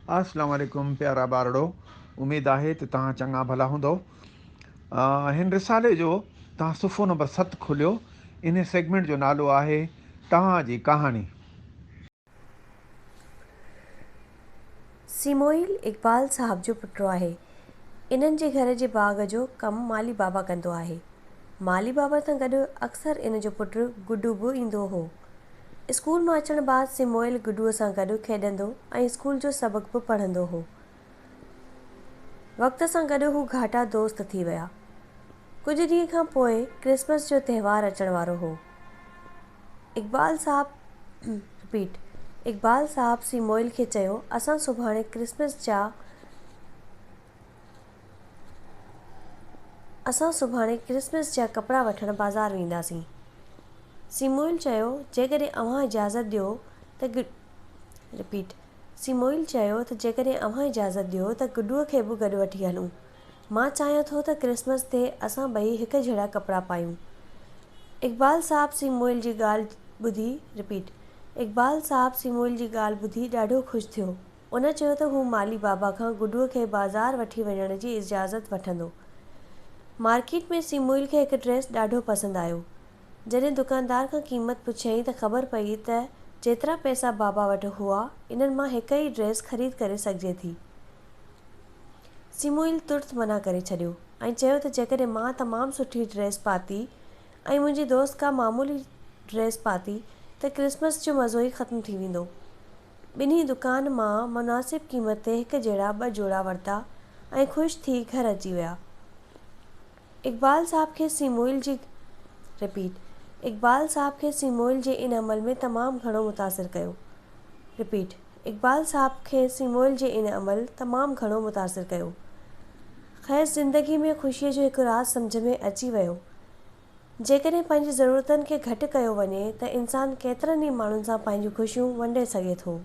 अस्सलाम वालेकुम प्यारा ॿारड़ो। उमेद आहे त तव्हां चङा भला हूंदो। हिन रिसाले जो तव्हां सुफ़ो नंबर 7 खोलियो। इन सेगमेंट जो नालो आहे तव्हांजी कहाणी। सिमोइल इक़बाल साहब जो पुटु आहे। इन्हनि जे घर जे बाग़ जो कमु माली बाबा कंदो आहे। माली बाबा सां गॾु अक्सर इन जो पुटु गुड्डू बि ईंदो हो। स्कूल मां अचण बाद सिमोइल गुड्डूअ सां गॾु खेॾंदो ऐं स्कूल जो सबक़ बि पढ़ंदो हो। वक़्त सां गॾु हू घाटा दोस्त थी विया। कुझु ॾींहं खां पोइ क्रिसमस जो त्योहारु अचण वारो हो। इक़बाल साहब सिमोइल खे चयो, असां सुभाणे क्रिसमस जा कपिड़ा वठणु बाज़ारि वेंदासीं। सिमोइल चयो, जेकॾहिं अव्हां इजाज़त ॾियो त गुड्डूअ खे बि गॾु वठी हलूं। मां चाहियां थो त क्रिसमस ते असां ॿई हिकु जहिड़ा कपिड़ा पायूं। इक़बाल साहब सिमोइल जी ॻाल्हि ॿुधी ॾाढो ख़ुशि थियो। उन चयो त हू माली बाबा खां गुड्डूअ खे बाज़ारि वठी वञण जी इजाज़त वठंदो। मार्केट में सिमोइल खे हिकु ड्रेस ॾाढो पसंदि आयो। जॾहिं दुकानदार खां क़ीमत पुछियईं त ख़बर पई त जेतिरा पैसा बाबा वटि हुआ, इन्हनि मां हिकु ई ड्रेस ख़रीद करे सघिजे थी। सिमोइल तुर्त मना करे छॾियो ऐं चयो त जेकॾहिं मां तमामु सुठी ड्रेस पाती ऐं मुंहिंजी दोस्त का मामूली ड्रेस पाती त क्रिसमस जो मज़ो ई ख़त्म थी वेंदो। ॿिन्ही दुकान मां मुनासिब क़ीमत ते हिकु जहिड़ा 2 जोड़ा वरिता ऐं ख़ुशि थी घर अची विया। इक़बाल साहब खे सिमोइल जे इन अमल में तमामु घणो मुतासिर कयो। ख़ैर, ज़िंदगी में ख़ुशीअ जो हिकु राज़ सम्झ में अची वियो। जेकॾहिं पंहिंजी ज़रूरतनि खे घटि कयो वञे त इंसानु केतिरनि ई माण्हुनि सां पंहिंजूं ख़ुशियूं वंडे सघे थो।